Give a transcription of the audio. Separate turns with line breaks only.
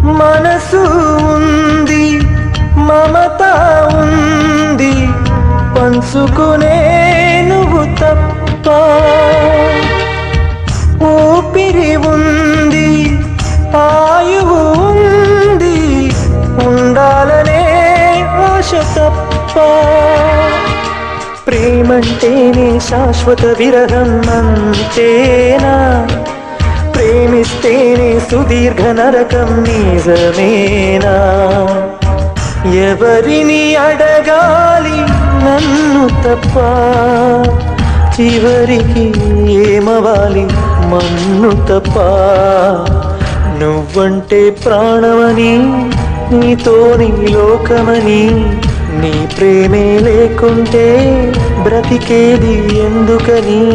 మనసు ఉంది, మమత ఉంది, పంచుకునే నువ్వు తప్ప. ఊపిరి ఉంది, ఆయువు ఉంది, ఉండాలనే ఆశ తప్ప. ప్రేమంటేనే శాశ్వత విరహం అంతేనా? ప్రేమిస్తేనే సుదీర్ఘ నరకం నిజమేనా? ఎవరిని అడగాలి నన్ను తప్ప? చివరికి ఏమవాలి మన్ను తప్ప? నువ్వంటే ప్రాణమని, నీతోని లోకమని, నీ ప్రేమే లేకుంటే బ్రతికేది ఎందుకని?